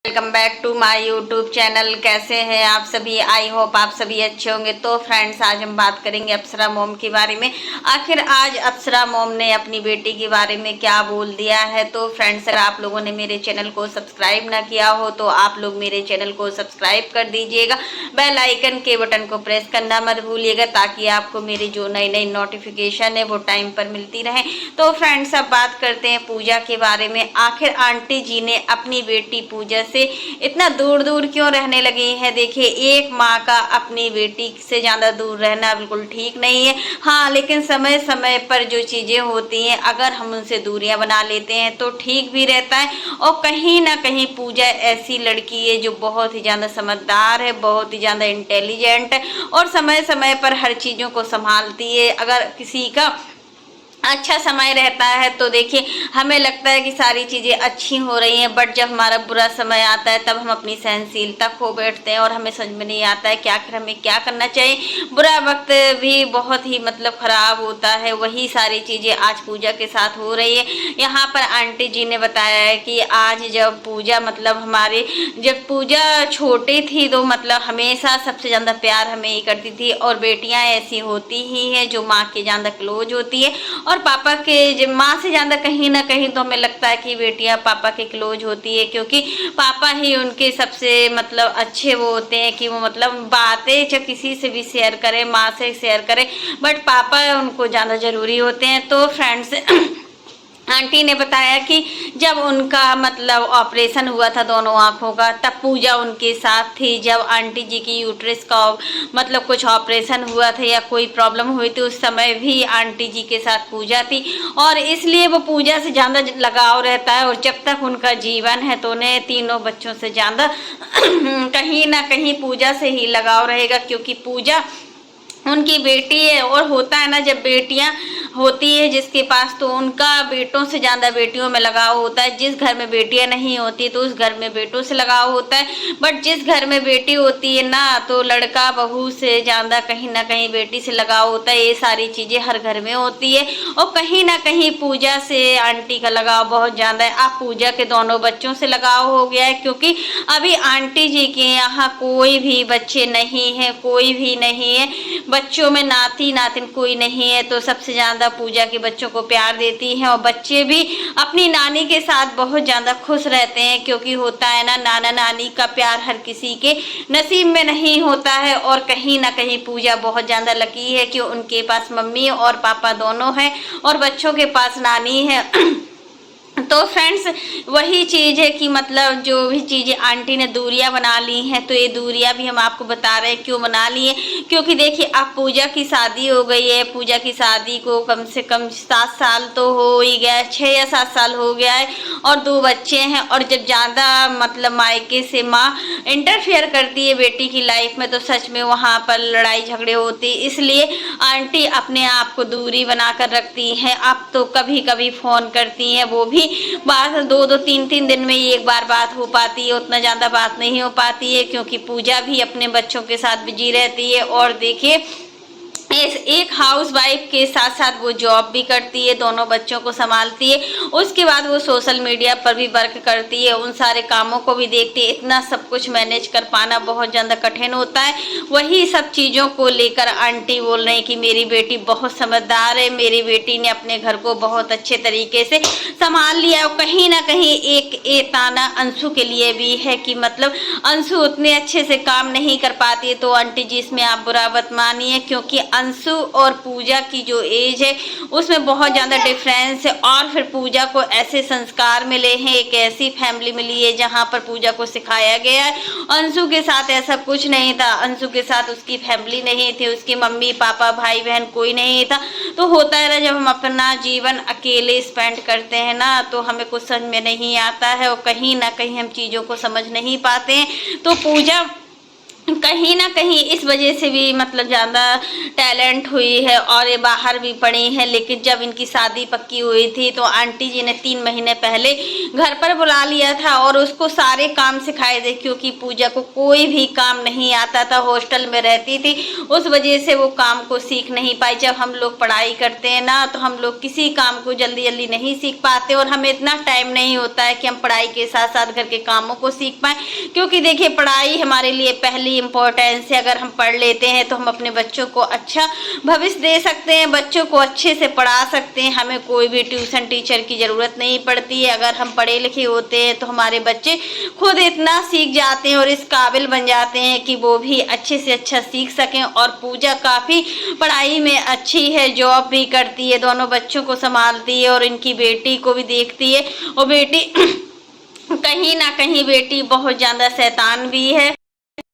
Welcome back to my YouTube channel. कैसे हैं आप सभी? आई होप आप सभी अच्छे होंगे। तो फ्रेंड्स, आज हम बात करेंगे अप्सरा मॉम के बारे में। आखिर आज अप्सरा मॉम ने अपनी बेटी के बारे में क्या बोल दिया है। तो फ्रेंड्स, अगर आप लोगों ने मेरे चैनल को सब्सक्राइब ना किया हो तो आप लोग मेरे चैनल को सब्सक्राइब कर दीजिएगा। बेल आइकन के बटन को प्रेस करना मत भूलिएगा ताकि आपको मेरी जो नई नई नोटिफिकेशन है वो टाइम पर मिलती रहे। तो फ्रेंड्स, अब बात करते हैं पूजा के बारे में। आखिर आंटी जी ने अपनी बेटी पूजा से इतना दूर दूर क्यों रहने लगी है? देखिए, एक माँ का अपनी बेटी से ज़्यादा दूर रहना बिल्कुल ठीक नहीं है। हाँ, लेकिन समय समय पर जो चीज़ें होती हैं अगर हम उनसे दूरियां बना लेते हैं तो ठीक भी रहता है। और कहीं ना कहीं पूजा ऐसी लड़की है जो बहुत ही ज़्यादा समझदार है, बहुत ही ज़्यादा इंटेलिजेंट है और समय समय पर हर चीज़ों को संभालती है। अगर किसी का अच्छा समय रहता है तो देखिए हमें लगता है कि सारी चीज़ें अच्छी हो रही हैं, बट जब हमारा बुरा समय आता है तब हम अपनी सहनशीलता खो बैठते हैं और हमें समझ में नहीं आता है कि आखिर हमें क्या करना चाहिए। बुरा वक्त भी बहुत ही खराब होता है। वही सारी चीज़ें आज पूजा के साथ हो रही है। यहाँ पर आंटी जी ने बताया है कि आज जब पूजा जब पूजा छोटी थी तो हमेशा सबसे ज़्यादा प्यार हमें ही करती थी और बेटियाँ ऐसी होती ही हैं जो माँ के ज़्यादा क्लोज होती है और पापा के माँ से ज़्यादा कहीं ना कहीं तो हमें लगता है कि बेटियां पापा के क्लोज होती है, क्योंकि पापा ही उनके सबसे अच्छे वो होते हैं कि वो बातें जब किसी से भी शेयर करें, माँ से शेयर करें, बट पापा उनको ज़्यादा ज़रूरी होते हैं। तो फ्रेंड्स, आंटी ने बताया कि जब उनका ऑपरेशन हुआ था दोनों आँखों का, तब पूजा उनके साथ थी। जब आंटी जी की यूट्रस का कुछ ऑपरेशन हुआ था या कोई प्रॉब्लम हुई थी उस समय भी आंटी जी के साथ पूजा थी और इसलिए वो पूजा से ज़्यादा लगाव रहता है। और जब तक उनका जीवन है तो उन्हें तीनों बच्चों से ज़्यादा कहीं ना कहीं पूजा से ही लगाव रहेगा, क्योंकि पूजा उनकी बेटी है। और होता है ना, जब बेटियां होती है जिसके पास तो उनका बेटों से ज़्यादा बेटियों में लगाव होता है। जिस घर में बेटियां नहीं होती तो उस घर में बेटों से लगाव होता है, बट जिस घर में बेटी होती है ना तो लड़का बहू से ज़्यादा कहीं ना कहीं बेटी से लगाव होता है। ये सारी चीज़ें हर घर में होती है और कहीं ना कहीं पूजा से आंटी का लगाव बहुत ज़्यादा है। अब पूजा के दोनों बच्चों से लगाव हो गया है, क्योंकि अभी आंटी जी के यहाँ कोई भी बच्चे नहीं है, कोई भी नहीं है। बच्चों में नाती नातिन कोई नहीं है, तो सबसे ज़्यादा पूजा के बच्चों को प्यार देती हैं और बच्चे भी अपनी नानी के साथ बहुत ज़्यादा खुश रहते हैं, क्योंकि होता है ना, नाना नानी का प्यार हर किसी के नसीब में नहीं होता है। और कहीं ना कहीं पूजा बहुत ज़्यादा लकी है कि उनके पास मम्मी और पापा दोनों हैं और बच्चों के पास नानी है। तो फ्रेंड्स, वही चीज़ है कि जो भी चीज़ें आंटी ने दूरियां बना ली हैं तो ये दूरियां भी हम आपको बता रहे हैं क्यों बना ली है। क्योंकि देखिए, अब पूजा की शादी हो गई है। पूजा की शादी को कम से कम 7 साल तो हो ही गया है, 6 या 7 साल हो गया है और 2 बच्चे हैं। और जब ज़्यादा मायके से माँ इंटरफेयर करती है बेटी की लाइफ में तो सच में वहाँ पर लड़ाई झगड़े होती है। इसलिए आंटी अपने आप को दूरी बना कर रखती हैं। अब तो कभी कभी फ़ोन करती हैं, वो भी बात 2-2 3-3 दिन में एक बार बात हो पाती है, उतना ज़्यादा बात नहीं हो पाती है, क्योंकि पूजा भी अपने बच्चों के साथ बिजी रहती है। और देखिए, एक हाउस वाइफ के साथ साथ वो जॉब भी करती है, दोनों बच्चों को संभालती है, उसके बाद वो सोशल मीडिया पर भी वर्क करती है, उन सारे कामों को भी देखती है। इतना सब कुछ मैनेज कर पाना बहुत ज़्यादा कठिन होता है। वही सब चीज़ों को लेकर आंटी बोल रही कि मेरी बेटी बहुत समझदार है, मेरी बेटी ने अपने घर को बहुत अच्छे तरीके से संभाल लिया। और कहीं ना कहीं एक ताना अंशु के लिए भी है कि अंशु उतने अच्छे से काम नहीं कर पाती है। तो आंटी जी, इसमें आप बुरा मत मानिए, क्योंकि अंशु और पूजा की जो एज है उसमें बहुत ज़्यादा डिफरेंस है। और फिर पूजा को ऐसे संस्कार मिले हैं, एक ऐसी फैमिली मिली है जहाँ पर पूजा को सिखाया गया है। अंशु के साथ ऐसा कुछ नहीं था, अंशु के साथ उसकी फैमिली नहीं थी, उसकी मम्मी पापा भाई बहन कोई नहीं था। तो होता है ना, जब हम अपना जीवन अकेले स्पेंड करते हैं ना तो हमें कुछ समझ में नहीं आता है और कहीं ना कहीं हम चीज़ों को समझ नहीं पाते हैं। तो पूजा कहीं ना कहीं इस वजह से भी मतलब ज़्यादा टैलेंट हुई है और ये बाहर भी पड़ी है। लेकिन जब इनकी शादी पक्की हुई थी तो आंटी जी ने 3 महीने पहले घर पर बुला लिया था और उसको सारे काम सिखाए थे, क्योंकि पूजा को कोई भी काम नहीं आता था, हॉस्टल में रहती थी, उस वजह से वो काम को सीख नहीं पाई। जब हम लोग पढ़ाई करते हैं ना तो हम लोग किसी काम को जल्दी जल्दी नहीं सीख पाते और हमें इतना टाइम नहीं होता है कि हम पढ़ाई के साथ साथ घर के कामों को सीख पाएँ। क्योंकि देखिए, पढ़ाई हमारे लिए पहली इम्पोर्टेंस है। अगर हम पढ़ लेते हैं तो हम अपने बच्चों को अच्छा भविष्य दे सकते हैं, बच्चों को अच्छे से पढ़ा सकते हैं, हमें कोई भी ट्यूशन टीचर की ज़रूरत नहीं पड़ती है। अगर हम पढ़े लिखे होते हैं तो हमारे बच्चे खुद इतना सीख जाते हैं और इस काबिल बन जाते हैं कि वो भी अच्छे से अच्छा सीख सकें। और पूजा काफ़ी पढ़ाई में अच्छी है, जॉब भी करती है, दोनों बच्चों को संभालती है और इनकी बेटी को भी देखती है। और बेटी कहीं ना कहीं बेटी बहुत ज़्यादा शैतान भी है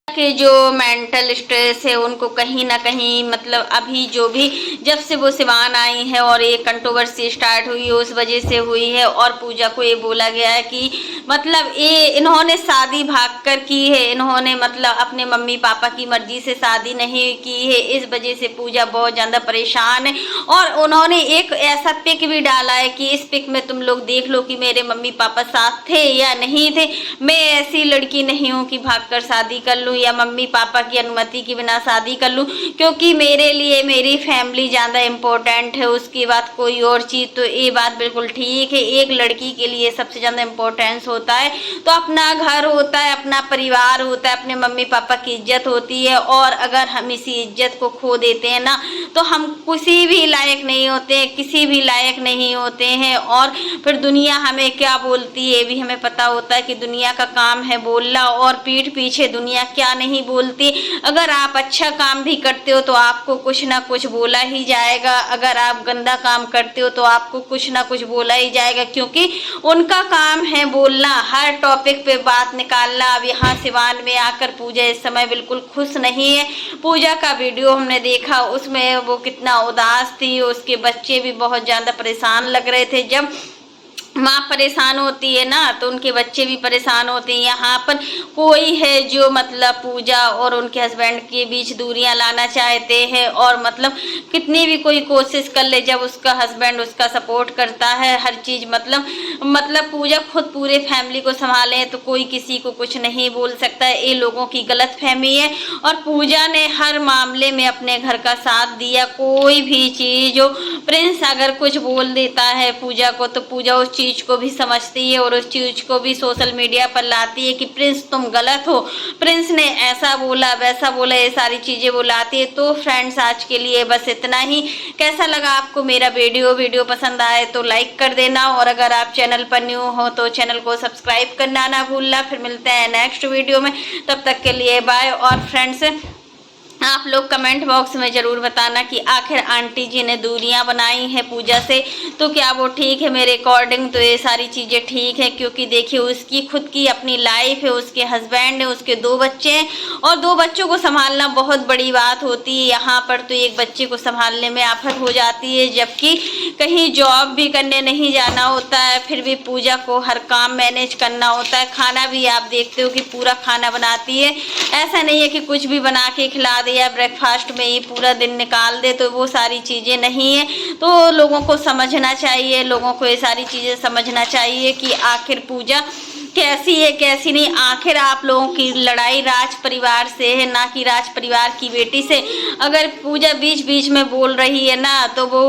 कि जो मेंटल स्ट्रेस है उनको कहीं ना कहीं मतलब अभी जो भी जब से वो सिवान आई है और ये कंट्रोवर्सी स्टार्ट हुई है उस वजह से हुई है। और पूजा को ये बोला गया है कि मतलब ये इन्होंने शादी भागकर की है, इन्होंने मतलब अपने मम्मी पापा की मर्जी से शादी नहीं की है, इस वजह से पूजा बहुत ज़्यादा परेशान है। और उन्होंने एक ऐसा पिक भी डाला है कि इस पिक में तुम लोग देख लो कि मेरे मम्मी पापा साथ थे या नहीं थे, मैं ऐसी लड़की नहीं हूँ कि भागकर शादी कर लूँ या मम्मी पापा की अनुमति के बिना शादी कर लूँ, क्योंकि मेरे लिए मेरी फैमिली ज़्यादा इम्पोर्टेंट है, उसकी बात कोई और चीज़। तो ये बात बिल्कुल ठीक है, एक लड़की के लिए सबसे ज़्यादा इम्पोर्टेंस होता है तो अपना घर होता है, अपना परिवार होता है, अपने मम्मी पापा की इज्जत होती है। और अगर हम इसी इज्जत को खो देते हैं ना तो हम किसी भी लायक नहीं होते, किसी भी लायक नहीं होते हैं। और फिर दुनिया हमें क्या बोलती है ये भी हमें पता होता है कि दुनिया का काम है बोलना और पीठ पीछे दुनिया क्या नहीं बोलती। अगर आप अच्छा काम भी करते हो तो आपको कुछ ना कुछ बोला ही जाएगा, अगर आप गंदा काम करते हो तो आपको कुछ ना कुछ बोला ही जाएगा, क्योंकि उनका काम है बोलना, हर टॉपिक पे बात निकालना। अब यहाँ सिवान में आकर पूजा इस समय बिल्कुल खुश नहीं है। पूजा का वीडियो हमने देखा, उसमें वो कितना उदास थी, उसके बच्चे भी बहुत ज़्यादा परेशान लग रहे थे। जब माँ परेशान होती है ना तो उनके बच्चे भी परेशान होते हैं। यहाँ पर कोई है जो मतलब पूजा और उनके हस्बैंड के बीच दूरियां लाना चाहते हैं और मतलब कितनी भी कोई कोशिश कर ले, जब उसका हस्बैंड उसका सपोर्ट करता है हर चीज़ मतलब पूजा खुद पूरे फैमिली को संभाले तो कोई किसी को कुछ नहीं बोल सकता है। ये लोगों की गलत फहमी है और पूजा ने हर मामले में अपने घर का साथ दिया। कोई भी चीज़ हो, प्रिंस अगर कुछ बोल देता है पूजा को तो पूजा उस चीज को भी समझती है और उस चीज को भी सोशल मीडिया पर लाती है कि प्रिंस तुम गलत हो, प्रिंस ने ऐसा बोला वैसा बोला, ये सारी चीजें वो लाती है। तो फ्रेंड्स आज के लिए बस इतना ही। कैसा लगा आपको मेरा वीडियो पसंद आए तो लाइक कर देना और अगर आप चैनल पर न्यू हो तो चैनल को सब्सक्राइब करना ना भूलना। फिर मिलते हैं नेक्स्ट वीडियो में, तब तक के लिए बाय। और फ्रेंड्स आप लोग कमेंट बॉक्स में ज़रूर बताना कि आखिर आंटी जी ने दूरियां बनाई हैं पूजा से तो क्या वो ठीक है। मेरे अकॉर्डिंग तो ये सारी चीज़ें ठीक है, क्योंकि देखिए उसकी खुद की अपनी लाइफ है, उसके हस्बैंड है, उसके 2 बच्चे हैं और 2 बच्चों को संभालना बहुत बड़ी बात होती है। यहाँ पर तो एक बच्चे को संभालने में आफत हो जाती है, जबकि कहीं जॉब भी करने नहीं जाना होता है, फिर भी पूजा को हर काम मैनेज करना होता है। खाना भी आप देखते हो कि पूरा खाना बनाती है, ऐसा नहीं है कि कुछ भी बना के खिला या ब्रेकफास्ट में ही पूरा दिन निकाल दे, तो वो सारी चीज़ें नहीं है। तो लोगों को समझना चाहिए, लोगों को ये सारी चीज़ें समझना चाहिए कि आखिर पूजा कैसी है कैसी नहीं। आखिर आप लोगों की लड़ाई राज परिवार से है, ना कि राज परिवार की बेटी से। अगर पूजा बीच बीच में बोल रही है ना तो वो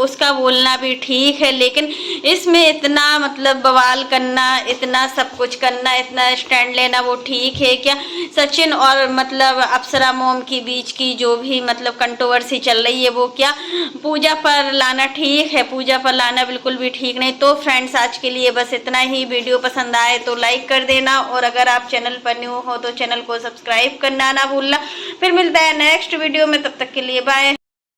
उसका बोलना भी ठीक है, लेकिन इसमें इतना मतलब बवाल करना, इतना सब कुछ करना, इतना स्टैंड लेना वो ठीक है क्या। सचिन और मतलब अप्सरा मोम के बीच की जो भी मतलब कंट्रोवर्सी चल रही है वो क्या पूजा पर लाना ठीक है, पूजा पर लाना बिल्कुल भी ठीक नहीं। तो फ्रेंड्स आज के लिए बस इतना ही। वीडियो पसंद आए तो लाइक कर देना और अगर आप चैनल पर न्यू हो तो चैनल को सब्सक्राइब करना ना भूलना। फिर मिलता है नेक्स्ट वीडियो में, तब तक के लिए बाय।